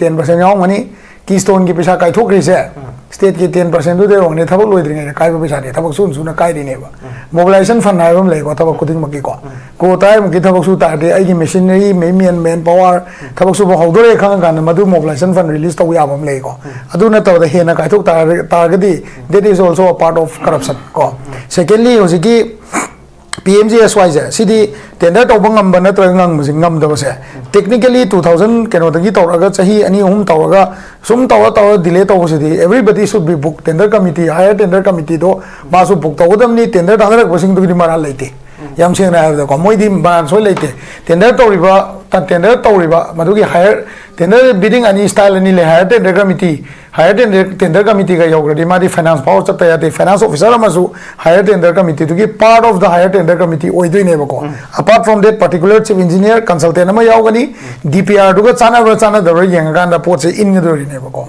10% यावंगनी keystone की पैसा कायथोक्रिसे state की 10% दु देरोंगने थबक लोइद्रिङै कायबा पैसा ने थबक सुन कायदिनेबा मोबिलाइजेशन फंड हायबम लेको थबक खुदिंग मकी को ताय मकी थबक सु तादे आइगी मशीनरी मेन पावर थबक सु हौदोरे खंग गान मदु मोबिलाइजेशन फंड रिलीज तौ याबम लेको अदु न तौ हेना कायथोक तारगदी that is also a part of corruption को सेकेंडली होजिकी PMGSY सिदी टेंडर तौब ngamba नत्र ngam दबसे टेक्निकली 2000 केनो दगी तौरगा चाही अनि हुम तौरगा सुम तौर डिले तौबसिदी everybody should be book tender committee higher tender committee दो मासु बुक तौदमनी टेंडर दागरक बसिंग दुगी मारा लेते याम सेंगना हायदा को मोइदी बान सोय लेते टेंडर तौरिबा मदुगी हायर टेंडर बिडिंग अनि स्टाइल अनि ले हायर टेंडर कमिटी का योगरदी मादी फाइनेंस पावर चत्ता याते फाइनेंस ऑफिसर अमसु हायर टेंडर कमिटी दुगी part of the higher tender committee ओइदोइनेबको apart from that particular chief engineer consultant अमा यावगनी DPR दुगा चाना दर येंगांदा पोचे इनगदोरिनेबको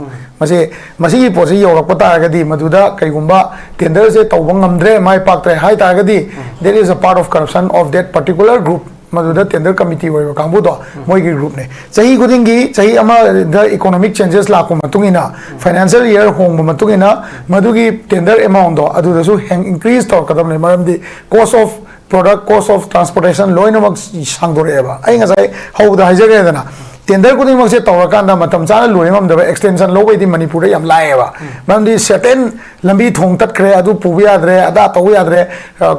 मसी पोचे योगप तारगदी मदुदा कईगुंबा टेंडर से तौब ngamdre माय पाक्त्रे हाय तारगदी there is a part of corruption of that particular group मदुदा टेंडर कमिटी होय कांबुदो मोइगी ग्रुप ने सही गुदिंगी सही अमा द इकोनॉमिक चेंजेस लाको मतुंगिना फाइनेंशियल ईयर होंग मतुंगिना मदुगी टेंडर अमाउंट दो अदुदसु इंक्रीज तो कदमने मरमदी cost of product cost of transportation लोइनमक सांगदोरेबा आई ngасai हौदा हाइजगेदना टेंडर खुदिंगमक से तौरकांदा मतम चाना लोइंगमदबा एक्सटेंशन लोबैदि मणिपुर याम लाएबा मरमदी सर्टेन लंबी थोंग तत्खरे अदु पुबु याद्रे अदा तौ याद्रे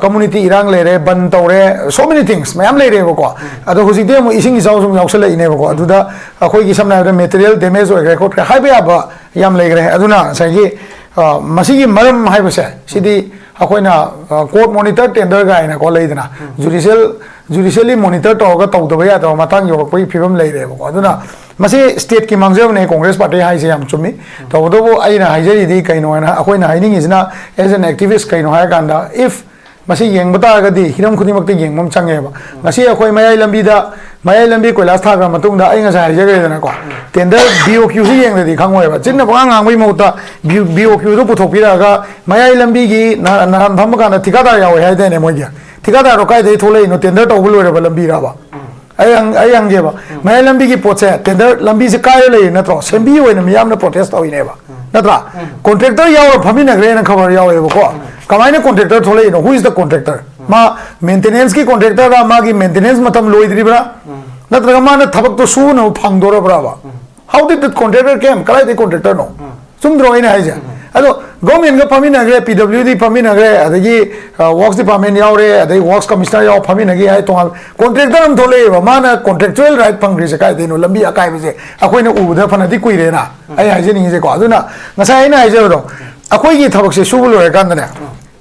कम्युनिटी इरांग लेरे बन तौरे सो मेनी थिंग्स मैम लेरेबको अदो हुजिदे मो इसिंग इसाउ सुम याउसले इनेबको अदुदा अखोइगी समना मटेरियल डैमेज होय खोट हाइबे याबा याम लेगरे अदुना सगी मसीगी मरम हाइबसे सिदी अखोइना कोर्ट मॉनिटर टेंडर गाइना को लेदना जुडिशियली मॉनिटर तौगा तौदबा यादो मतंग योरकपई फिबम लेरेबको अदुना मसी स्टेट की मांगजबने कांग्रेस पार्टी हाइसे याम चुमी तौदबो आइना हाइजरिदी कइनोना अखोइना हाइनिंगिजना एज एन एक्टिविस्ट कइनो हाय कांदा इफ मसी येंग बतागदी हिरम खुदिमक्ते येंगमम चंगेबा मसी अखोइ मयाई लंबी कोइलास थाग्रा मतुंगदा आई ngasa हाइजगेदना को टेंडर BOQ सी येंगददी खंगोयबा चिन्ना बंगांगबै मौता BOQ दो पुथोपिरागा मयाई लंबी गी नाराम थमकाना ठिकादार याव हाइदेने मोइगी ठिकादार कायदे थोलै नो टेंडर तौबु लोइरबा लंबी राबा आई हंगेबा मयाई लंबी की पोचे टेंडर लंबी से काय ले नत्रो सेंबी होइना मियामना प्रोटेस्ट तौइनेबा नत्रा कॉन्ट्रैक्टर याव फमिनगरे न खबर यावेबको कमाइना कॉन्ट्रैक्टर थोलै no who is the contractor मा मेंटेनेंस की कॉन्ट्रैक्टर रा मागी मेंटेनेंस मतम लोइद्रिब्रा नत्रगा माना थबक तो सुनो फंगदोरब्राबा how did the contractor came कलाई द कॉन्ट्रैक्टर नो सुमद्रोइना हाइजे अदो गवर्नमेंट का फमिनगरे PWD फमिनगरे अदगी वर्क्स डिपार्टमेंट यावरे अदगी वर्क्स कमिश्नर याव फमिनगी हाय तोंग कॉन्ट्रैक्टर हम थोलेबा माना कॉन्ट्रैक्चुअल राइट फंग्री से काय देनो लंबी अकाय बजे अखोइना उबदा फनदी कुइरेना आई हाइजेनिंग जे को अदुना ngasa aina हाइजेरो अखोइगी थबक से सुबु लोय कांदने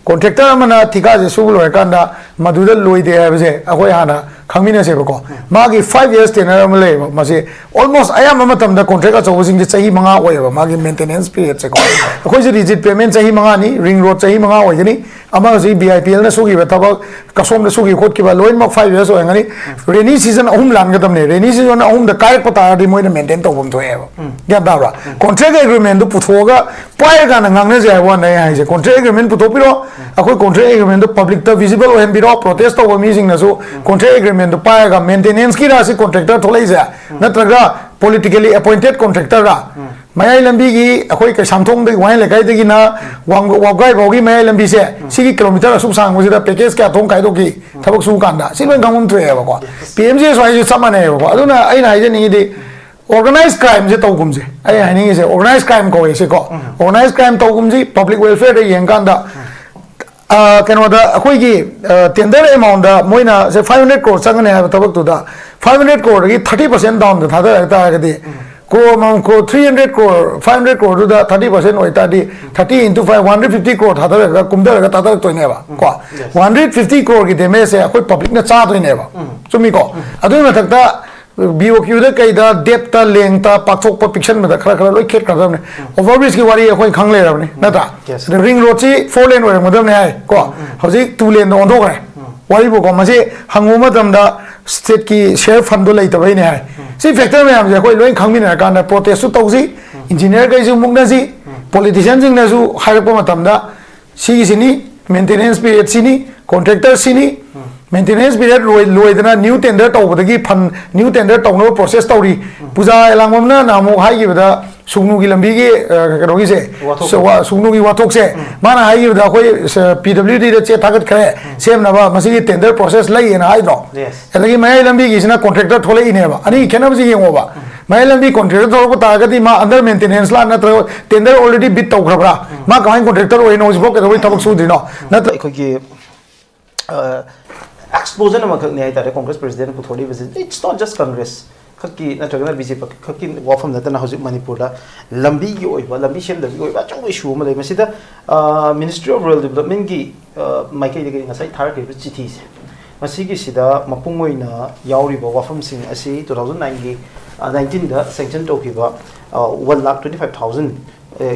कॉन्ट्रैक्टर अमना थिका जे सुबु लोय कांदा मदुदा लोइदे हाबजे अखोइ हाना खंगमिनसेबको मागी 5 years टेनर अम लेबा मसे ऑलमोस्ट आयाम मतम द कॉन्ट्रैक्ट अचौसिंग जे चाही मंगा ओयबा मागी मेंटेनेंस पीरियड से को अखोइ जे रिजिट पेमेंट चाही मंगा नि रिंग रोड चाही मंगा ओयगनी अमा जे BIPL ना सुगी थबक कसोम न सुगी खोट किबा लोइन मक 5 years ओयगनी रेनी सीजन अहुम लानगदमने रेनी सीजन अहुम द कायक पतारदि मोइना मेंटेन तौबम थोएबा ग्या दाबरा कॉन्ट्रैक्ट एग्रीमेंट दु पुथोगा पायगा न ngangne जे वा नै हाइजे कॉन्ट्रैक्ट एग्रीमेंट पुथोपिरो अखोइ कॉन्ट्रैक्ट एग्रीमेंट दु पब्लिक द विजिबल ओहन बिरो प्रोटेस्ट तौबा मीजिंग नसु कॉन्ट्रैक्ट एग्रीमेंट दु पायगा मेंटेनेंस की राशि कॉन्ट्रैक्टर थोलैजे नत्रगा पॉलिटिकली अपॉइंटेड कॉन्ट्रैक्टर रा मयाई लंबी की अखोई कैसामथोंग दे वाइन लेकाई दे ना वागाई बोगी मयाई लंबी से सिगी किलोमीटर असुक सांग बसिदा पैकेज क्या थोंग काइदो की थबक सु कांदा सिलोन गंगम थ्रेबको PMGSY समानेबको अदुना आइना हाइजेनिंग दि ऑर्गेनाइज्ड क्राइम जे तौगुमजे आई हाइनिंग से ऑर्गेनाइज्ड क्राइम को ऐसे को ऑर्गेनाइज्ड क्राइम तौगुमजी पब्लिक वेलफेयर दे येंगांदा केनोदा अखोइगी टेंडर अमाउंट मोइना से 500 crore चंगने है तबक तुदा 500 crore की 30% डाउन द थादा तागदि को अमाउंट को 300 crore 500 crore दुदा 30% ओइतादि 30 into 5 150 crore थादा कुमदर तादा तोइनेबा को 150 crore की डैमेज से अखोइ पब्लिक ने चा तोइनेबा चुमी को अदुइ मथकता BOQ दा कईदा डेप्थ लेंथ पाथोक पिक्शन में खरा लोई खेत करदमने ओवरब्रिज की वारी अखोइ खंगले रबने नता रिंग रोड सी 4 लेन ओरे मदमने हाय को हजि 2 लेन ओंदोगरे वारी बो को मजे हंगो मतमदा स्टेट की शेयर फंड लेतबैने हाय सी फैक्टर में हम जे अखोइ लोई खंगमिना कान प्रोटेस्ट सु तौजी इंजीनियर कइजु मुगनाजी पॉलिटिशियन जिंगनाजु हायरप मतमदा सी सिनी मेंटेनेंस पीरियड सिनी कॉन्ट्रैक्टर सिनी maintenance period loidana new tender tawbadagi fan new tender tawno process tawri puja elangmamna namo haigi bada sungnu gi lambi gi kanogi se so sungnu gi wathok se mana haigi bada khoi PWD da che thagat khare sem na ba masi tender process lai na ai do elagi mai lambi gi sina contractor thole ine ba ani khena bji yengo ba mai lambi contractor thol ta ga di ma under maintenance la na tender already bid taw khrabra ma kamai contractor oi no jbok ka thabak su dino na khoi gi explosion of the Congress President Putholi visit. It's not just Congress. Kaki Natagana BJP Kaki Wafam Natana House Manipur, Lambi Yoiba, Lambi Shem, the Yoiba, issue, Masida, Ministry of Rural Development, Michael getting aside target with cities. Masigi Sida, Mapungoina, Yauriba, Wafam Sing, Asi, 2019, the sanction Tokiba, 1,25,000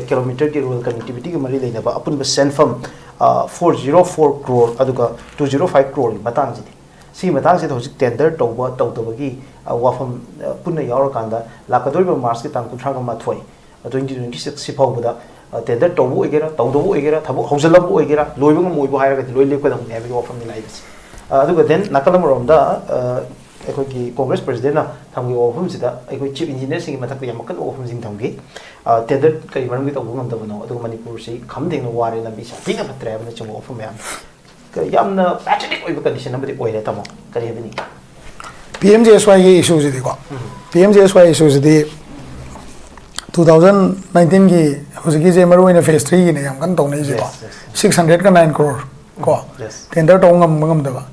kilometer rural connectivity, Marina, upon the send from 404 crore, aduga 205 crore, Matangi. See Matangi, the tender, Toba, Totobagi, Wafam Puna Yarakanda, Lakadoriba Market and Kutranga Matway, 2026 Sipoda, tender Tobu Egera, Todo Egera, Hosalabu Egera, Loyum Moibu Hire, Loyal every from the lives. Aduga then Nakalamaranda, Congress President, Tangi Wafum Sida, Chief Engineer singing Mataki Yamakan Wafum Sing Tangi. Tender Kaiman with a woman of Manipur, say, come in the war in the beach, think of a travel to walk from them. Yam patriotic condition of the OIRE Tamo, Caribbean. PMJSY issues the PMJSY issues the 2019 was a gize Maru in a phase 3 in a young Canton 609 crore. Tender Tongam Mangam.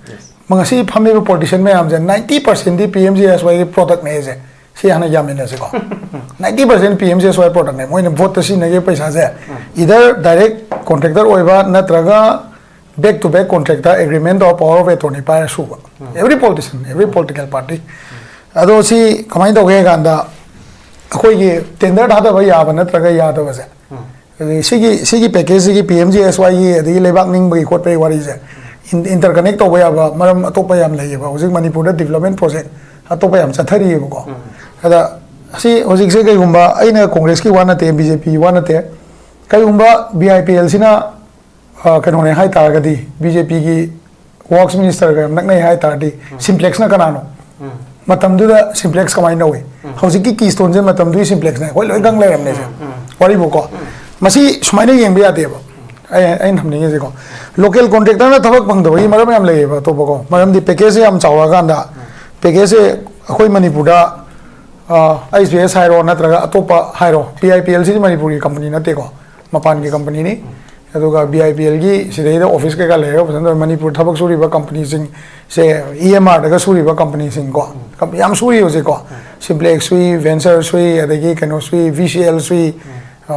Mangasi Pami politician may have 90% the PMJSY product naze. See Hana Yamin as a 90% PMJSY product name. When a vote to see Nage Pesa, either direct contractor or Natraga back to back contractor agreement or power of attorney by Suba. Every politician, every political party. Ado see Command of Ganda Akoy tender Hada Natraga Yada was it. Sigi package, PMJSY, the Lebaning by Court pay what is it? Interconnect away about Maram Atopayam Lava, was Manipur development project. Atopayam Sathari go. See, was exactly Humba, I know Congress ki one at BJP, one at there. Kayumba, BIPL Sina, Kanone High Targadi, BJP ki Works Minister, Nakne High Tardi, Simplex Nakanano. Matamdu the Simplex come I know way. Hosiki Keystones and Matamdu Simplex, well, I don't let him. What do you call? Masi Smiling and Beatable. I am years ago. Local contractor, Tabak Bando, Maram Leva, Tobago, Maram the Pekese am Chawaganda, Pekese, Akoi Manipuda. ISBS Hiro, Natraga, Atopa Hiro, PIPLC Manipuri company, Natego, Mapangi company, Aduga BIPLG, Sida office Kale, Manipur Tabak Suriba companies in say EMR, the Suriba companies in Go. Yam Suri was a go. Simplex Sui, Venture Sui, the Gakano Sui, VCL Sui,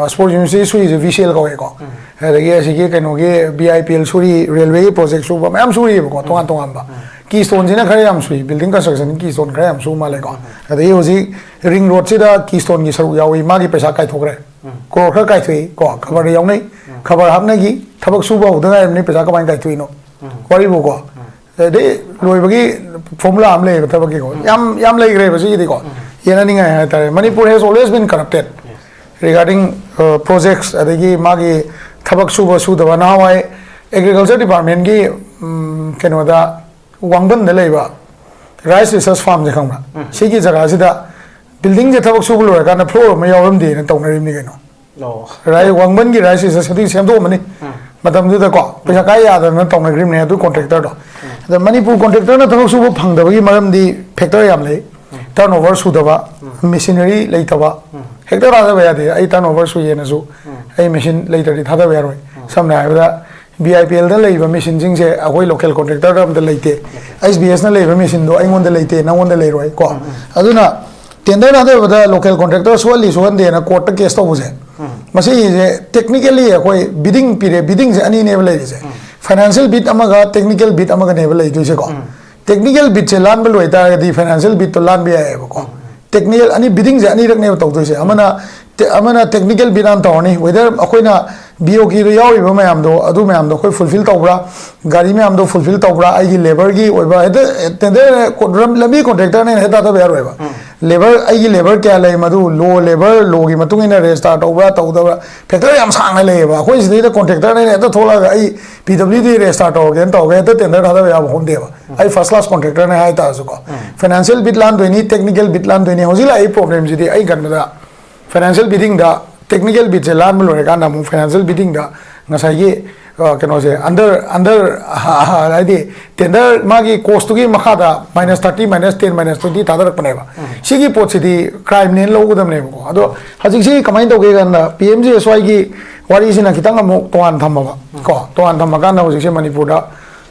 Sports University Sui is a VCL Go. The Gakanoge, BIPL Suri, Railway Project Suba, Mam Suri, Toantamba. Keystones in a Kayam Sui, building construction, Keystone Kayam Suma Lego. The Yosi Ring Road Sida, Keystone Gisawi, Magi Pesaka Togre, Ko Kaitui, Ko, cover the Yoni, cover Hamnagi, Tabak Suba, the name Pesaka Kaituino. What you go? The day Louis Formula Amle, Tabako, Yam Lake Revasi, they go. Yenaning Manipur has always been corrupted regarding projects at the Magi Tabak Suba Suda, now Agriculture Department, Canada. Wangban the labor rice research farm the camera. Shiki Zarazida building the Tabak Sugulu, and a pro may own day and Tonga Nigano. No, right? Wangban rice is a same money. Madame do the call. Pesakaya than Tonga Grim to contractor. The Manipur contractor, not also Pang the Madam the Pectoriam turnover Sudava, machinery later. Hector other way, I turn over Suyenazu, a machine later the other way. Some neither. BIPL the labor machine jing say a local contractor of the late SBS na labor machine do I want the late no one the late right ko aduna tender other the local contractors only so one day na court case to was masi technically a bidding period bidding any level is financial bid amaga technical bid amaga level is ko technical bid se land bel waita the financial bid to land be ko technical any bidding any rak ne to se amana technical bid am to ni whether akoina BOK yawi ba mayam do adu mayam do khoi fulfill tawra gari mayam do fulfill tawra ai labor gi oiba tender lambi contractor ne heta ta bayar oiba labour I labour क्या ले मधु लो labour लो की मतुंग इन restart होगा तो उधर factor हम सांग ले बा कोई इसलिए कॉन्ट्रैक्टर ने तो थोड़ा आई PWD रेस्टार्ट हो गया तो गया तो टेंडर था या होम देवा आई फर्स्ट क्लास कॉन्ट्रैक्टर ने आया था उसको फाइनेंशियल बिट लान दोनी टेक्निकल बिट लान दोनी होजिला आई प्रॉब्लम जी आई गन में फाइनेंशियल बिडिंग दा टेक्निकल बिट से लान में लोरे का नाम फाइनेंशियल बिडिंग दा नसा ये कनो से अंडर आदि टेंडर मागी कोस्ट की मखादा -30 -10 -20 तादरक पनेबा सिगी पोट सिदी क्राइम ने लोगदमने को अदो हजिक सी कमाई तोगे गन PMGSY की वारी सिना खितंग अमु तोआन थमबा को तोआन थमगा ना हजिक से मणिपुर दा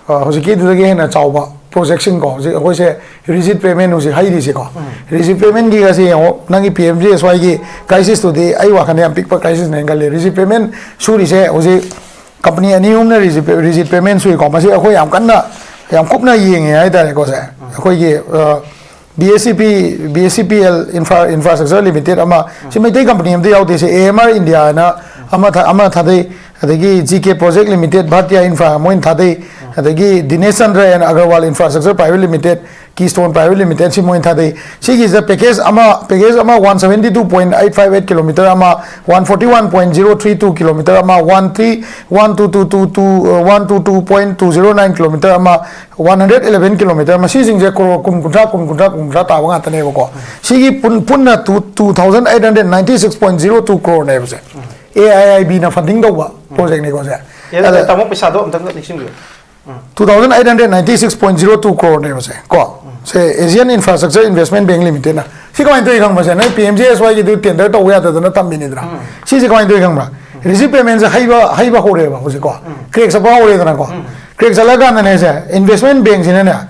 हजिक की दुगे हेना चावबा प्रोजेक्शन को हजिक होय से रिजिट पेमेंट हजिक हाइदि से को रिजिट पेमेंट की गसे नंगी PMGSY की क्राइसिस तो दे आई वाखने हम पिक पर क्राइसिस ने गले रिजिट पेमेंट सुरी से हजिक कंपनी अनियम ने रिजिट पेमेंट सुई को मसे अखोय याम कन्ना याम कुपना येंगे हाय तारे को से अखोय ये BSCPL इंफ्रास्ट्रक्चर लिमिटेड अमा सिमेते कंपनी हम दे याउते से AMR इंडिया ना अमा थादे अदगी GK project limited Bharatiya infra मोइन थादे अदगी Dinesh Chandra and Agarwal infrastructure private limited Keystone private limited सी मोइन थादे सिगी ज पैकेज अमा 172.858 किलोमीटर अमा 141.032 किलोमीटर अमा 122.209 किलोमीटर अमा 111 किलोमीटर मसी जिंग कुंट्रा तावा तने को सिगी पुन्ना 2896.02 करोड़ ने बसे AIIB ना फंडिंग दो प्रोजेक्ट ने को से ये तमो पैसा दो अंतंग लिखिंग 2896.02 करोड़ ने बसे को से Asian infrastructure investment bank limited ना सी कमाई तो इखंग बसे ना PMGSY की टेंडर तो या तो ना तम बिनिद्रा सी कमाई तो इखंग बा रिसीव पेमेंट से हाइबा हो रे बा उसे को क्रेक सब हो रे ना को क्रेक चला ने से इन्वेस्टमेंट बैंक से ना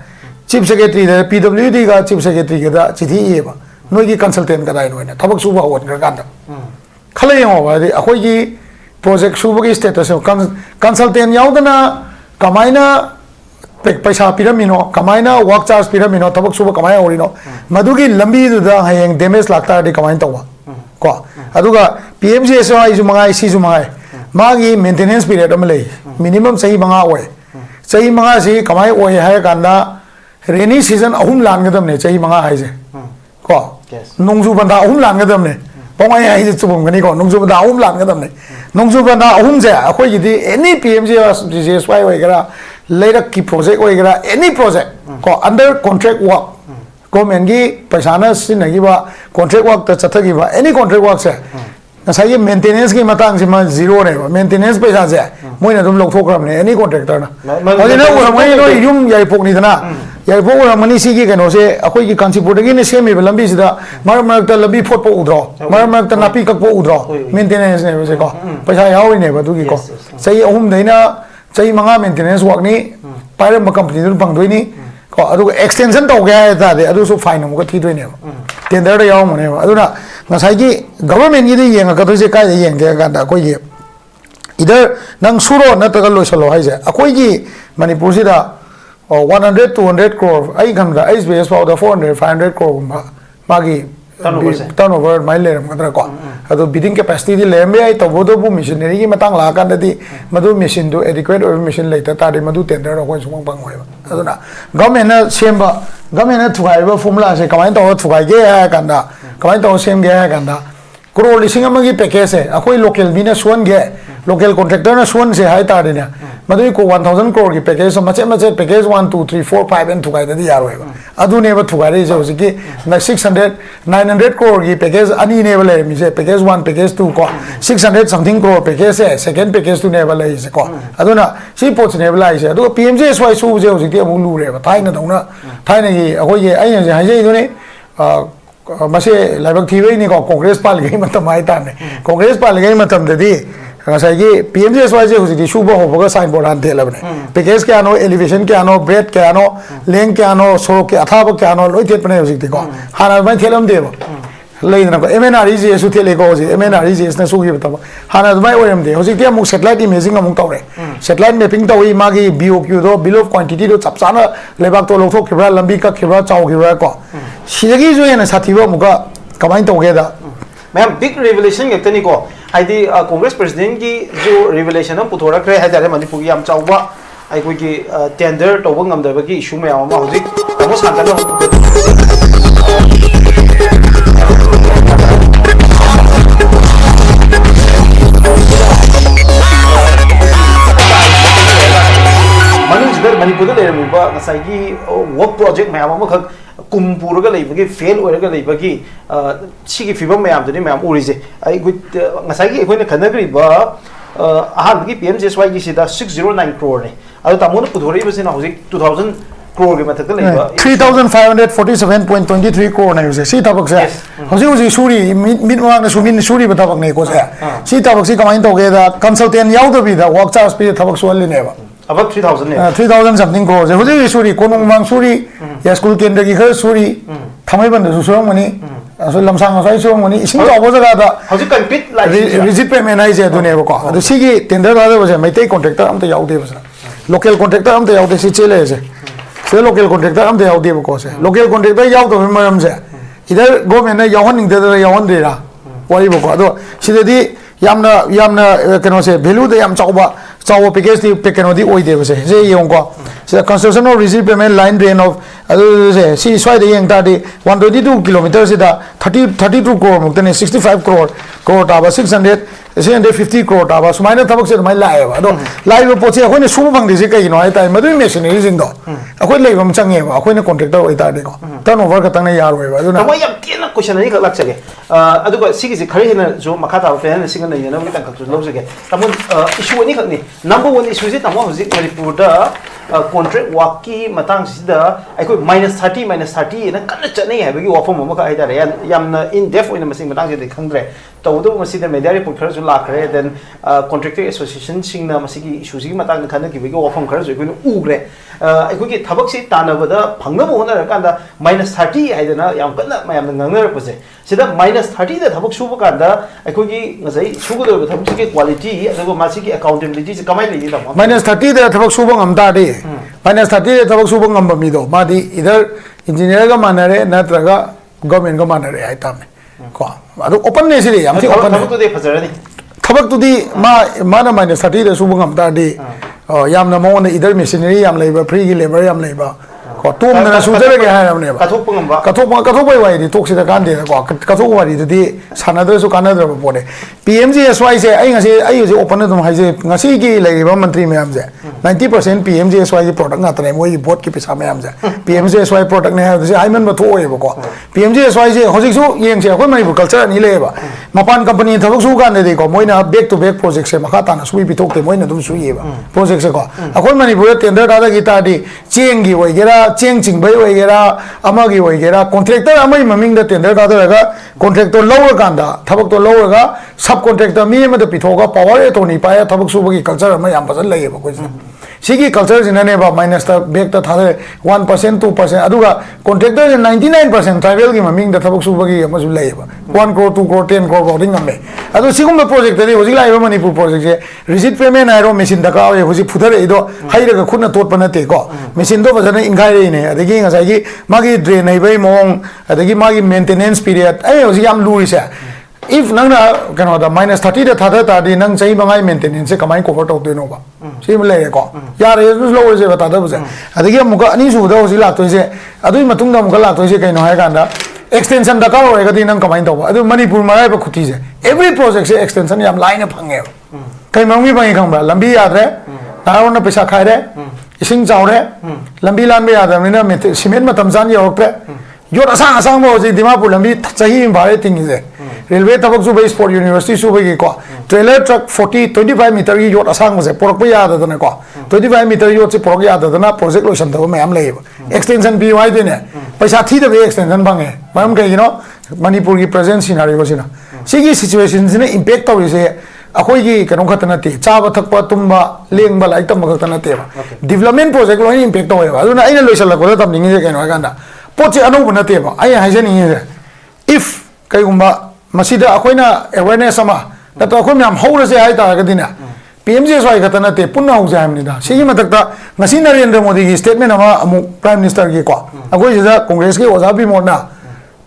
चीफ सेक्रेटरी PWD का चीफ सेक्रेटरी के दा चिठी ये बा नोई की कंसल्टेंट का दाई नोई थबक सुबा होन कर कांदा खले हो बा अखोई की प्रोजेक्ट सुबा की स्टेटस कंसल्टेंट याउदना कमाइना पैसा पिरमिनो कमाइना वर्क चार्ज पिरमिनो थबक सुबा कमाय ओरिनो मधुगी लंबी दुदा हयेंग डैमेज लागता दि कमाइन तवा को अदुगा PMGSY जु मंगाई सी जु मंगाई मागी मेंटेनेंस पीरियड अम लई मिनिमम सही मंगा ओय सही मंगा सी कमाई ओय हाय कांदा रेनी सीजन अहुम लानगदम ने सही मंगा हाय से को नोंजु बंदा अहुम लानगदम ने पोंगाई हाय से चुबम गनी को नोंजु बंदा अहुम लानगदम ने नोंजु बंदा अहुम से अखोय गिदि एनी PMGSY वगैरह लेरक की प्रोजेक्ट वगैरह एनी प्रोजेक्ट को अंडर कॉन्ट्रैक्ट वर्क गवर्नमेंट की पैसाना सिनगिबा कॉन्ट्रैक्ट वर्क त चथगिबा एनी कॉन्ट्रैक्ट वर्क से नसाई मेंटेनेंस की मतंग से मा जीरो ने मेंटेनेंस पैसा से मोइना दुम लौथोक्रमने एनी कॉन्ट्रैक्टर ना अदिना उरमई नो युम याई पोकनी दना याई पोक उरमनी सी की कनो से अखोई की कांचीपुर की ने सेमी लंबी सिदा मर मर त लंबी फोट पो उद्रो मर मर त नापी कक पो उद्रो मेंटेनेंस ने से को पैसा यावई ने बदुगी को सही अहुम दैना सही मंगा मेंटेनेंस वर्क नि पाइरम कंपनी दु पंगदोइनी को अदु एक्सटेंशन तो गया है तादे अदु सो फाइन हम को थीदोइने टेंडर द याव मने अदुना नसाई की गवर्नमेंट की दि येंग का तो से काय येंग के गादा कोई ये इधर नंग सुरो नतग लोसलो हाइजे अकोई की मणिपुर सिदा 100 200 करोड़ आई गंगा आई बेस पाउ 400 500 करोड़ मागी टर्नओवर माइ लेरम गदरा को अदो बिडिंग कैपेसिटी लेमे आई तबोदो बु मशीनरी की मतंग ला कांददी मदु मशीन दो एडिक्वेट ओवर मशीन लेता तादे मदु टेंडर को सुमंग पंग होय अदुना गवर्नमेंट सेमबा गवर्नमेंट थुगाइबा फॉर्मूला से कमाइन तो थुगाइगे है कांदा कमाइन तो सेम गे है कांदा करोड़ लिसिंग अमगी पैकेज है अखोई लोकल बिना सुन गे लोकल कॉन्ट्रैक्टर ना सुन से हाय तादे ने मदु को 1000 करोड़ की पैकेज मचे मचे पैकेज 1 2 3 4 5 एंड थुगाइ ददी यारोयबा अदु नेबा थुगाइ जे होसिकी 600 900 करोड़ की पैकेज अनि नेबा ले मिसे पैकेज 1 पैकेज 2 को 600 समथिंग करोड़ पैकेज है सेकंड पैकेज 2 नेबा ले से को अदुना सी पोच नेबा लाइ से अदु PMGSY सु जे होसिकी अमु लुरेबा थाइना दौना थाइना की अखोई ये आई जे हाइजे इदुने मसे लाइबक थीबे नि को कांग्रेस पाल गई मतम हाय ताने कांग्रेस पाल गई मतम ददी PMGSY से हुई सुबह होगा साइन बोर्ड हाथ देलबने पैकेज क्या नो एलिवेशन क्या नो ब्रेड क्या नो लेंग क्या नो सोरो के अथाब क्या नो लोई थेपने हुई को हाना मैं थेलम देव लेना को MNREG सु थेले को जी MNREG ने सुगी बताबा हाना मैं ओरम दे हुई अमुक सैटेलाइट इमेजिंग अमुक तौरे सैटेलाइट मैपिंग तौई मागी BOQ दो बिल ऑफ क्वांटिटी दो चपचाना लेबाक तो लोथोखिब्रा लंबी कखिब्रा चाउखिब्रा को सिदगी जो है साथीबो मुका कमाइन तौगेदा मैम बिग रिवलेशन गतनी को आइदी कांग्रेस प्रेसिडेंट की जो रिवलेशन हम पुथोरखरे है मणिपुर की चाउबा की टेंडर तौब ngमदबगी इशू मैम हजिक Manipur le miba ngasai gi work project mayam amakak kumpur ga leibagi fail oiraga leibagi sigi fibam mayam dani mayam urise ai gut ngasai gi ekhoi na khanagri ba ahan gi PMJSY gi sida 609 crore ne adu tamon pudhori ba sina hoji 2000 crore ge mathak leiba 3547.23 crore na use si tabak se hoji suri mid ma na sumin suri ba tabak nei ko se si tabak si kamai to ge da consultant yaw da bi da work charge pe tabak so le ne ba about 3000 3000 something crores hoji suri konong mang suri ya school kendra gi khar suri thamai ban da su mani so lamsang sai so mani ising to bo jaga da hoji complete like rigid payment ai je du ne ba ko adu sigi tender da ba je mai tai contractor am ta yaw de ba local contractor am ta yaw de si chele je se local contractor am ta yaw de ba ko se local contractor yaw to maram je idhar government na yawan ning de yawan de ra wari ba ko adu sidedi yamna kano se value de yam chauba package di pekano di oi de ba se yong ko se construction of receipt payment line drain of adu se si swai de yang ta di 122 km se da 32 crore muktane 65 crore ta ba 650 crore ta ba sumaina thabak se mai lai ba ado lai ba poche akhoi ne su bang de se kai no ai tai madu machinery jing do akhoi lai bam change ba akhoi ne contractor oi ta de ko turnover ka tang na yar oi ba adu na tama yam tiena question ani ka lak chage adu ba sigi se khari hena jo makha ta plan singa na yana mi tang ka lo chage tamon issue ani khakni number 1 issue se tamo hoji manipur da contract work ki matang sida akhoi -30 na kan chane ha bagi wafam ma ka ai da yam na in depth oina masing matang se de khangre tawdo masida media report khara ju lakre then contractor association singna masigi issue gi matang khana ki bagi wafam khara ju ko ugre akhoi ki thabak si tanabada phangna bo na kan da -30 ai da yam kana mayam na ngangna pose sida -30 da thabak suba kan da akhoi ki ngai sugu do thabak ki quality ago masigi accountability se kamai le da -30 da thabak suba ngam ta de -30 da thabak suba ngam ba mi do ma di idhar engineer ga manare natraga government ga manare ai ta me ko adu open ne siri yam ti open thabak to de phajara ni thabak tu di ma na -30 da suba ngam ta de yam na mo ne idhar machinery yam leiba free gi labor yam leiba ko tom na su jere ge ha yam ne ba kathok bai wai di tok si da kan de ko kathok wari di sana da su kana da bo de PMJSY se ai ngasi ai je open dum hai je ngasi gi leiba mantri me am je 90% PMJSY gi product na tane moi board ki pesa me am je PMJSY product ne ha je ai man ba tho oi ba ko PMJSY je hojik su yeng se ko mai bu culture ni le ba mapan company thabak su kan de ko moi na back to back project se makha ta na sui bi tok te moi na dum su ye ba project se ko akoi mani bu tender da gi ta di cheng gi oi gera cheng ching bai oi gera amagi oi gera contractor amai maming da tender da ga contractor lower kan da thabak to lower ga subcontractor mi ma da pithoga power e to ni pa ya thabak su ba gi culture ma yam pasan lai ba ko sigi culture jina ne ba minus ta back ta thare 1% 2% aduga contractor 99% tribal gi maming da thabak su ba gi ma su lai ba 1 crore 2 crore 10 crore boarding amme adu sigum ba project de hoji lai ba manipur project je receipt payment airo machine da ka hoji phudare ido haira ga khunna tot pana te ko machine do bajana ingai re ne adagi ngasai gi magi drain nei bai mong adagi magi maintenance period ai hoji yam lu ise if nang na kano da -30 da thada ta di nang chai bangai maintenance se kamai cover to de no ba si mle ko ya re su lo se ba ta da ba se adagi muka ani su da hoji la to se adui matung da muka la to se kai no hai kan da extension da ka ro ga di nang kamai to ba adu manipur ma ba khuti se every project se extension yam line phange kai mangi bangi khang ba lambi ya re ta on na pesa khai re ising jaw re lambi lan be ya da mina cement ma tam jan yo pre yo asang mo ji dimapur lambi chahi ba re ting se railway tabak su base sport university su bagi ko trailer truck 25 meter gi yot asang mo se porok pa ya da na ko 25 meter yot se porok ya da na project lo shan da me am le extension bi wai de ne paisa thi da be extension bang e mam ke manipur gi present scenario ko sina sigi situation ne impact to se akhoi gi kanong khatana te chaba thakpa tumba lengba lai tam khatana te ba development project lo impact to ba aduna aina loisal ko da tam ningi je keno ganda poche anu buna te ba ai ha je ningi if kai gumba masida akoina awareness sama da to akhoi myam hore se hai ta ga dina PMJSY khatana te punna hu jam ni da sigi matak ta ngasi Narendra Modi gi statement ama amu prime minister gi ko akhoi jada congress gi oza bi morna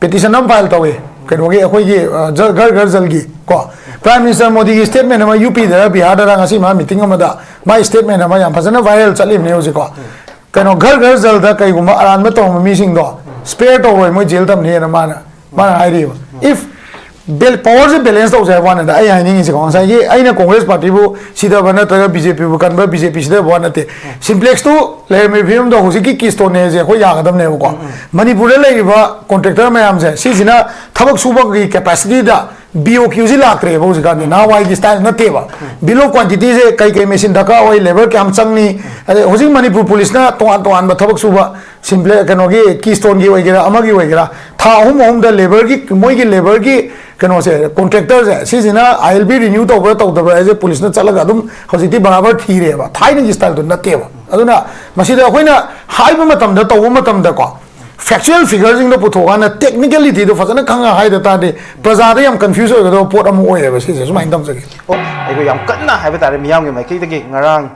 petition am file tawe keno gi akhoi gi gar jal gi ko prime minister Modi gi statement ama UP da Bihar da ngasi ma meeting ama da my statement ama yam phasana viral chalim ne ho ko keno gar jal da kai guma aran ma to mi sing do spare to roi mo jail tam ne na mana hai ri if power se balance to say one da ai hai ni se kong sai gi ai na congress party bu sida bana ta bjp bu kan ba bjp sida one ate simplex to le me film do hosi ki keystone ne je ko ya gadam ne ko manipur le ba contractor mayam se si jina thabak suba gi capacity da BOQ ji lakre bo ji kan na wai gi style na te ba below quantity se kai machine daka oi labor kam changni ade hosi manipur police na to an ba thabak suba simple kano gi keystone gi oi gira ama gi oi gira tha hum da labor gi moi gi labor gi kano se contractor se si jina I'll be renew to ba as a police na chala ga dum hosi ti barabar thi re ba thai ni style to na te ba aduna masida hoina hai ba matam da to matam da ko factual figures in the Putogana technically the Fazana Kanga hide the Tade, Prazarium confused with the port of Moya, she says, my dumps again. Oh, I am Kana have it at a young in my kid again, Narang,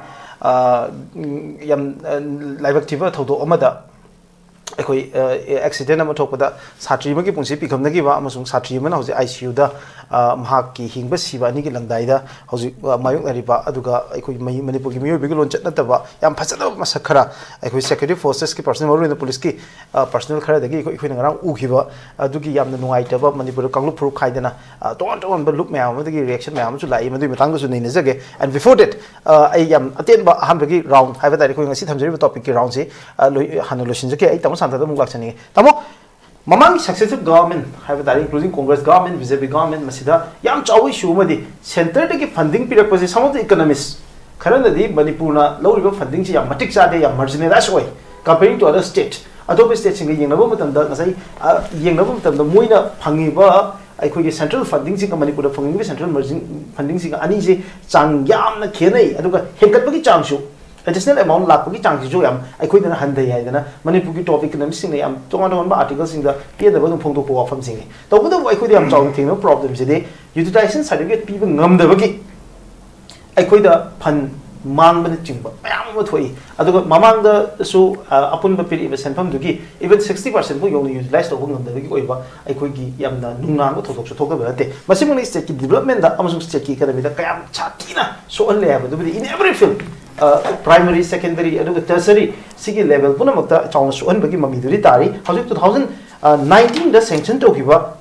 live activa Toto Omada. Accident ama thokpada satri magi pungsi pikham nagi wa amasung satri mana hoje ICU da mahak ki hingba siba ni ki langdai da hoje mayuk nari ba aduga aikoi manipur ki miyo bigi lon chatna taba yam phasada masakhara aikoi security forces ki personnel in the police ki personnel khara dagi aikoi ngarang u khiba adugi yamna nungai taba manipur kanglu phuru khaidana ton ba look mayam dagi reaction mayam chu lai madu mitang su nei jage and before that ai yam aten ba ham bagi round haiba dai ko ngasi thamjari topic ki round se hanolo sinjake ai tam Santa Nahakpam tamo mamang successive government have that including Congress government, BJP government, Masida, Yam Chawi Shumadi, center the funding period was some of the economists. Currently, Manipurna, low river funding, Yamatic Sade, marginal that's way, comparing to other states. Adobe states in Yanavum, Yanavum, the Muina, Pangiba, I could get central funding, Manipur funding, central margin funding, Anisi, Chang Yam, Kene, Aduka, Hekapaki Changshu. Additional amount lakpagi changsi jo yam aikoi dana handai hai dana manipur ki top economics sing yam tongan articles sing da pia da bodum phongdo ko afam sing to bodu aikoi yam chawng thing no problem se de utilization certificate piba ngam da bagi aikoi da phan mang ban chingba mayam ma thoi aduga mamang da su apun ba piri ba senpham du ki even 60% bu yong utilize to ngam da bagi oi ba aikoi gi yam na nungang ko thok thok ba te masimang state ki development da amasung state ki economy da kayam chatina so all le ba du in every field primary, secondary, tertiary, sigi level, puna makta chawna suan bagi mamiduri tari. Hausi 2019 the sanction to kiba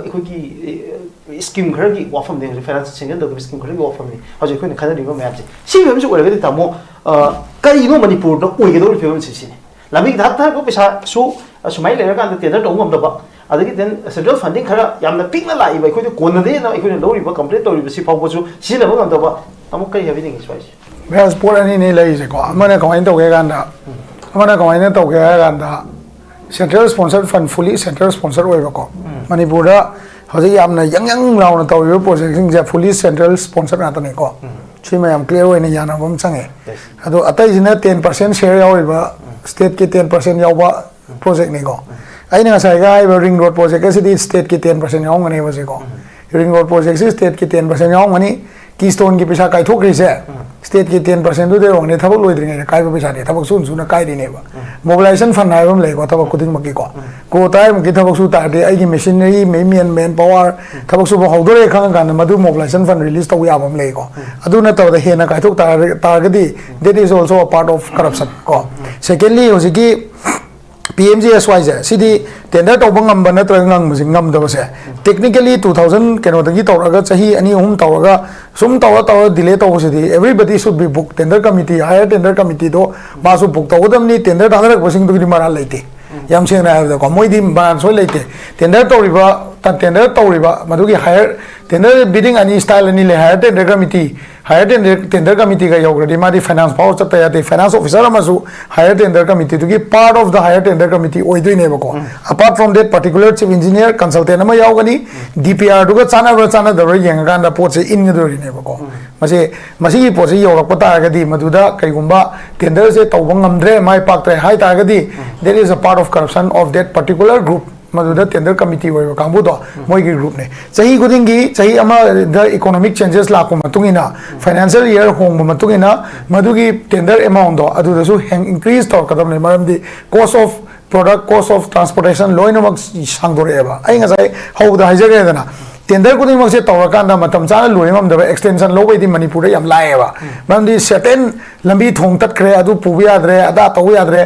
ikoi scheme khara gi wafam de finance sanction to scheme khara gi wafam ni. Hausi ikoi khana riba map je. Si mem su ore ga tamo kai no manipur do oi ge do film si ni. Lami dhat tha ko pesa su sumai le kan tender to ngam da ba. Adagi then central funding khara yamna pingna lai ba ikoi ko na de na ikoi lo riba complete to riba si phaw chu si na ba ngam da ba. Tamo kai having is wise. Whereas sport any ni lai se ko amana kawain to ge ganda amana kawain to ge ganda central sponsored fund fully central sponsored oi ko manipur da hoje yamna yang law na to yo project sing je fully central sponsored na ta ne ko chi ma yam clear oi ni yana bam change ado atai jina 10% share yaw ba state ki 10% yaw ba project ni ko ai na sai ga ring road project si state ki 10% yaw ngane ba se ko ring road project si state ki 10% yaw ngani keystone ki pesa kai thok ri se state ki 10% do de ong ne thabak loi dring kai ba pesa ne thabak sun na kai ri ne ba mobilization fund na bam le ko thabak kuding maki ko tai mu ki thabak su ta de ai gi machinery man power thabak su ba hodore khang kan madu mobilization fund release to ya bam le ko adu na to da he na kai thok ta ga di that is also a part of corruption ko secondly hoji ki PMGSY CD tender to bangam bana trangang musingam da se technically 2000 keno dagi tawraga chahi ani hum tawraga sum tawa delay to se everybody should be booked tender committee higher tender committee do basu book tawadam ni tender darak basing du mara laite yam se na da ko moi di ban so laite tender to riba tender to riba madugi higher tender bidding ani style ani le higher tender committee ga yogradi madi finance power chata ya de finance officer amasu higher tender committee to give part of the higher tender committee oidoi ne ko apart from that particular chief engineer consultant ama yawgani DPR duga chana da yang ga da pot se in ga ne ko masi pot se yorak pata ga di maduda kai gumba tender se tawbang amdre mai pak tre hai ta ga di there is a part of corruption of that particular group Maduda tender committee wa kambu do moi gi group ne chahi gudingi chahi ama the economic changes la ko matungina financial year hong matungina madugi tender amount do adu da su increase to kadam ne maram di cost of product cost of transportation loin mak sang do re ba ai nga sai how da haje ga na tender खुद से तौरकान मतम चाना लोईमदब extension लोबैदी Manpur याम लाएबा मरमदी certain लंबी थोंग तत्खरे अदु पुबि याद्रे अदा तौ याद्रे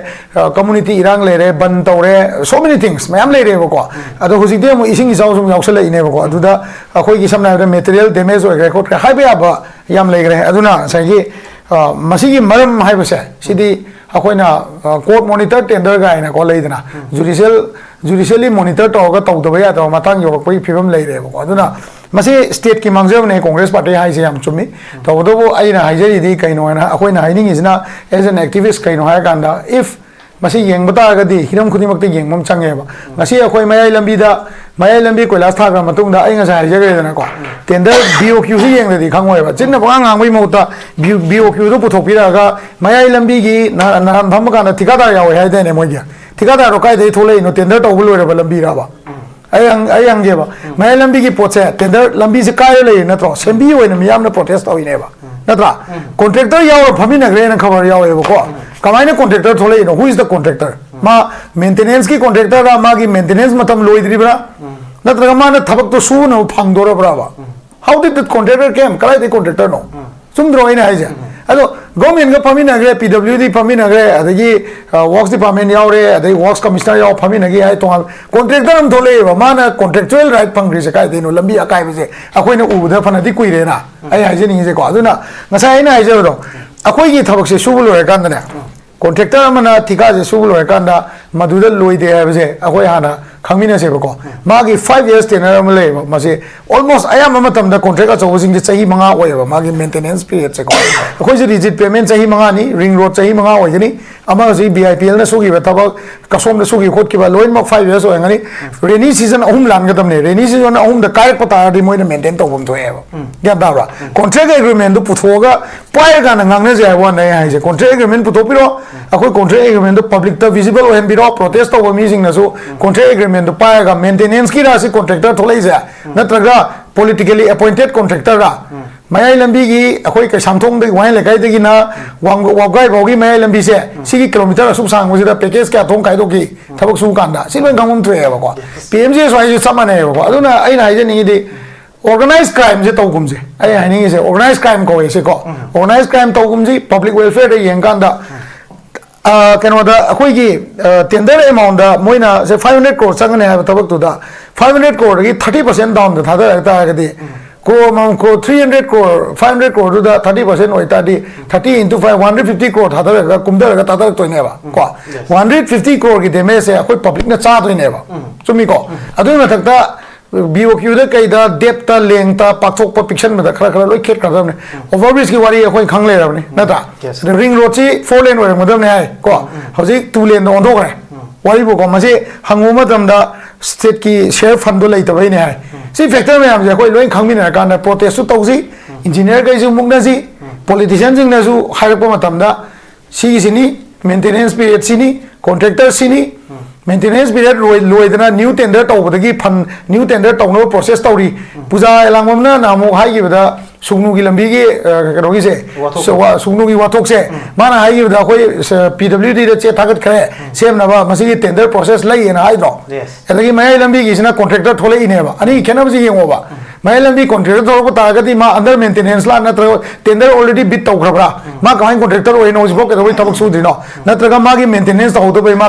community इरांग लेरे बन तौरे सो मेनी थिंग्स मैम लेरेबको अदो हुजिदे मु इसिंग इजाउ सुम याउसलेइनेबको अदुदा अखोइगी समना मटेरियल डैमेज होइग्रे खोट हाइबे याबा याम लेग्रे अदुना सैगी मसीगी मरम हाइबसे सिदी अखोइना कोर्ट मॉनिटर टेंडर गाइना को लेदना जुडिशियली मॉनिटर तौगा तौदबा यादो मतंग योरकपई फिबम लेरेबको अदुना मसी स्टेट की मांगजबने कांग्रेस पार्टी हाइसे याम चुमी तौदबो आइना हाइजरीदी कइनोना अखोइना हाइनिंगिजना एज एन एक्टिविस्ट कइनो हाय गांदा इफ मसी येंग बतागदी हिरम खुदिमक्ते येंगमम चंगेबा मसी अखोइ मयाई लंबी कोइलास थाग्रा मतुंगदा आई ngasa हाइजरेदना को टेंडर बीओक्यू से येंगददी खांगोयबा चिन्ना बगा ngangboi मौता बीओक्यू दो पुथोपिरागा मयाई लंबी गी नाराम भम काना ठिकादार यावे हाइदेने मोइया ठिकादार रो काइदे थोले नो टेंडर तौबु लोइरबा लंबी राबा आई हंगेबा मयाई लंबी की पोचे टेंडर लंबी से काय ले नत्रो सेंबी ओइना मियामना प्रोटेस्ट तौइनेबा नत्रा कॉन्ट्रैक्टर याव फमिनग्रे न खबर यावेबको कमाइना कॉन्ट्रैक्टर थोले नो हु इज द कॉन्ट्रैक्टर मा मेंटेनेंस की कॉन्ट्रैक्टर रा मागी मेंटेनेंस मतम लोइद्रिबरा नत्रगा माना थबक तो सु न फंगदोरबराबा how did the contractor came कलाई द कॉन्ट्रैक्टर नो सुमद्रोइना हाइजा अदो गवर्नमेंट का फमिनग्रे पीडब्ल्यूडी फमिनग्रे अदगी वर्क्स डिपार्टमेंट यावरे अदगी वर्क्स कमिश्नर याव फमिनगी हाय तो कॉन्ट्रैक्टर हम थोले माना कॉन्ट्रैक्चुअल राइट फंग्री से काय देनो लंबी अकाय बजे अखोइना उबदा फनदी कुइरेना आई हाइजेनिंग जे को अदुना ngasa aina haijero अखोइ की थबक से सुबु लोय कांदने कॉन्ट्रैक्टर अमना थिका जे सुबु लोय कांदा मदुदा लोइदे हाबजे अखोइ हाना खांमिनसेबको मागी 5 years टेनर अमले मसे ऑलमोस्ट आया मतम द कॉन्ट्रैक्ट अचौबसिंग जे चही मंगा ओयबा मागी मेंटेनेंस पीरियड से को अखोइ जे रिजिट पेमेंट चही मंगा नि रिंग रोड चही मंगा ओयगनी अमा जे बीआईपीएल न सुगी थबक कसोम न सुगी खोट किबा लोइन मक 5 years ओयगनी रेनी सीजन अहुम लानगदमने रेनी सीजन अहुम द काय पता दि मोइन मेंटेन तौबम थोएबा या दाबरा कॉन्ट्रैक्ट एग्रीमेंट दु पुथोगा पाय गाना ngangne जे वन नै हाइजे कॉन्ट्रैक्ट एग्रीमेंट पुथोपिरो अखोइ कॉन्ट्रैक्ट एग्रीमेंट पब्लिक द विजिबल ओहन बिरो प्रोटेस्ट तौबा मीजिंग नसु कॉन्ट्रैक्ट एग्रीमेंट पाएगा मेंटेनेंस की राशि कॉन्ट्रैक्टर थोलै जे नत्रगा पॉलिटिकली अपॉइंटेड कॉन्ट्रैक्टर रा मयाई लंबी की अखोई कैसामथोंग दे वाइन लेकाई दे ना वागाई बोगी मयाई लंबी से सिगी किलोमीटर असुक सांग मजिदा पैकेज क्या थोंग काइदो की थबक सु कांदा सिलों गांगम थ्रेबा को पीएमजे स्वाई जे समानेबा को अदुना आइना हाइजे निगी दे ऑर्गेनाइज्ड क्राइम जे तौगुम जे आई हाइनिंग जे ऑर्गेनाइज्ड क्राइम को से को ऑर्गेनाइज्ड क्राइम तौगुम जी पब्लिक वेलफेयर दे येंगांदा कनोदा अखोइगी टेंडर अमाउंट दा मोइना से 500 crore चंगने है तबक तुदा 500 crore की 30% डाउन द थादा रहता है कदी को 300 crore 500 crore दुदा 30% होइता दी 30 into 5 150 crore थादा रहता कुमदर रहता थादा तोइनेबा को 150 crore की डैमेज से अखोइ पब्लिक ने चा तोइनेबा चुमी को अदुइ मथकता बीओक्यू द कईदा डेप्ता लेंगता पाथोक पिक्शन में खरा खरा लोई खेत करदबने ओवरब्रिज की वारी अखोइ खंग लेरबने नता रिंग रोड सी 4 लेन ओरमदबने हाय को हजिक 2 लेन ओंदोगरे वारी बो मसे हंगु मतमदा स्टेट की शेयर फंड दो लेतबैने हाय सी फैक्टर में हमजे अखोइ लोई खंगमिना कान प्रोटेस्ट तौजी इंजीनियर कैसु मुगनाजी पॉलिटिशियन जिंगनाजु हायरप मतमदा सिनी मेंटेनेंस पीरियड सिनी कॉन्ट्रैक्टर सिनी मेंटेनेंस पीरियड लोइदना न्यू टेंडर तौबदगी फन न्यू टेंडर तौनो प्रोसेस तौरी पूजा एलांगमना नामो हाइगिबदा सुगनुगी लंबीगी करोगी से सुगनुगी वाथोक से माना हाइगिबदा कोई पीडब्ल्यूडी द चे थागत खरे सेमनबा मसिगी टेंडर प्रोसेस लइना हाइद्रो एदगी मयाई लंबीगी सिना कॉन्ट्रैक्टर थोले इनेबा अनि केनबजी येंगोबा मयाई लंबी कॉन्ट्रैक्टर थोरको तागदी मा अंडर मेंटेनेंस ला नत्र टेंडर ऑलरेडी बिट तौखरबरा मा कमाइन कॉन्ट्रैक्टर ओइनो जिबो केदोइ थबक सुदिनो नत्रगा मागी मेंटेनेंस तौदबे मा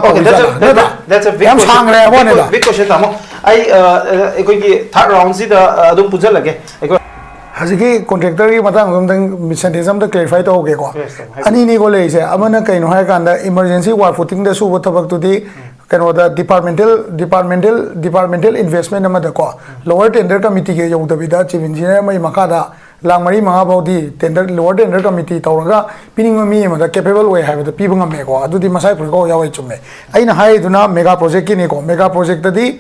that's a big question tamo ai ekoi ki third round si da adum pujal lage ekoi हजिकी कॉन्ट्रैक्टर की मतंग हमदंग सेंटेंस क्लेरिफाई तौगे को अनि नि को लेसे अमना कइनो हाय कांदा इमरजेंसी वार फुटिंग द सुबो थबक तुदी कनो द डिपार्टमेंटल इन्वेस्टमेंट अमद को लोअर टेंडर कमिटी के यौदबिदा चीफ इंजीनियर मै मखादा लांग मरी महा बाउदी टेंडर लोअर टेंडर कमिटी तौरगा पिनिंग मी अमदा कैपेबल वे हायबदा पिबंग मे को अदुदी मसाई फुरको यावै चुमे आइना हाय दुना मेगा प्रोजेक्ट की ने को मेगा प्रोजेक्ट ददी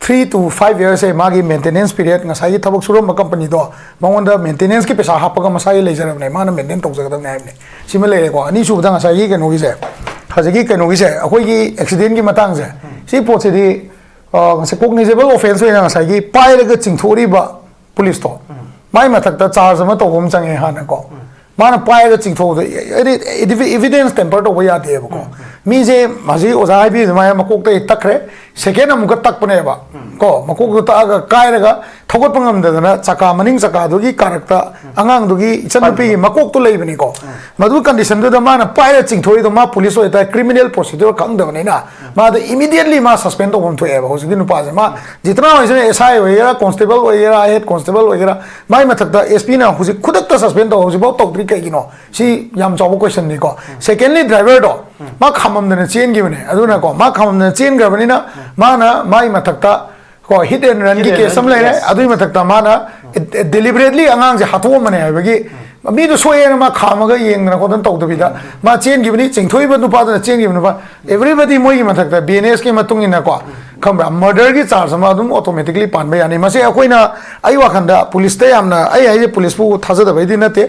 3 to 5 years से मागी मेंटेनेंस पीरियड ngасai थबक सुरम कंपनी दो मंगोंदा मेंटेनेंस की पैसा हापगा मसाई लेजरबने माना मेंटेन तौजगदबने हायबने सिमे लेरे को अनि सुबदा ngасai के नोगी से हजगी के नोगी से अखोई की एक्सीडेंट की मतंग से सी पोट से दी ngase cognizable offense होइना ngасai की पाइरगा चिंथोरीबा पुलिस तो माई मथकता चार्ज अमा तौबम चंगे हाना को माना पाइरगा चिंथो एविडेंस टेम्पर तो वया देबको मीजे हजी ओजा हाइबी माय मकोक ते तखरे सेकेंड अमुक तकपनेबा को मकोक तागा कायरगा थगत पंगमदना चका मनिंग चका दुगी कारकता अंगांग दुगी इचनपी मकोक तो लेबनी को मधु कंडीशन दुदा माना पायरे चिंगथोई दो मा पुलिस होता है क्रिमिनल प्रोसीजर खंगदबनेना मा द इमीडिएटली मा सस्पेंड तो हम थोए हो सिदि नुपा मा जितना होइसे एसआई होइरा कांस्टेबल होइरा हेड कांस्टेबल होइरा माई मथकता एसपी ना हुजि खुदकता सस्पेंड तो हुजि बहुत तौद्री कइगिनो सी याम चाबो क्वेश्चन नि को सेकेंडली ड्राइवर दो मा खाममदना चेन गिबने अदुना को मा खाममदना चेन गबनिना माना माई मथकता को हिट एंड रन की केस हम लेने अदुई मथकता माना डिलिबरेटली अंगांग से हाथो मने हाबगी मी तो सोये मा खामगा येंगना को दन तौदबिदा मा चेन गिबनी चिंगथोई बदु पादना चेन गिबनु पा एवरीबॉडी मोई मथकता बीएनएस के मतुंग इना को खमरा मर्डर की चार्ज मा अदुम ऑटोमेटिकली पानबे यानी मसे अखोइना आई वाखंदा पुलिस ते यामना आई पुलिस पु थाजदबैदि नते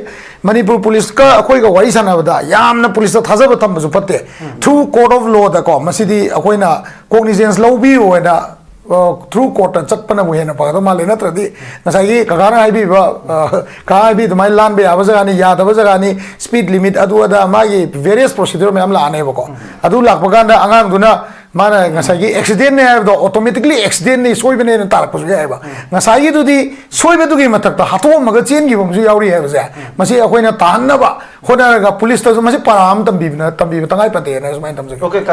मणिपुर पुलिस का अखोइगा वाई सनाबदा यामना पुलिस थाजब थंबसु फते थ्रू कोर्ट ऑफ लॉ दा को मसिदी अखोइना कोग्निजेंस लौबी होना थ्रू कोर्ट चटपना हेन पाद माले नत्रदी नसाई कगाना हाइबी का हाइबी तुमाई लान बे आब जगानी यादब जगानी स्पीड लिमिट अदु अदा मागी वेरियस प्रोसीजर मैम लाने बको अदु लापगांदा अंगांग दुना माना ngасai accident ne habdo automatically accident ni soibene na tarapus ga ba ngasai dudi soibe dugi matak ta hato maga chen gi bomju yauri ha ja masi akoina tanna ba hona ga police ta masi param tambi na tangai pate na sumai tamse okay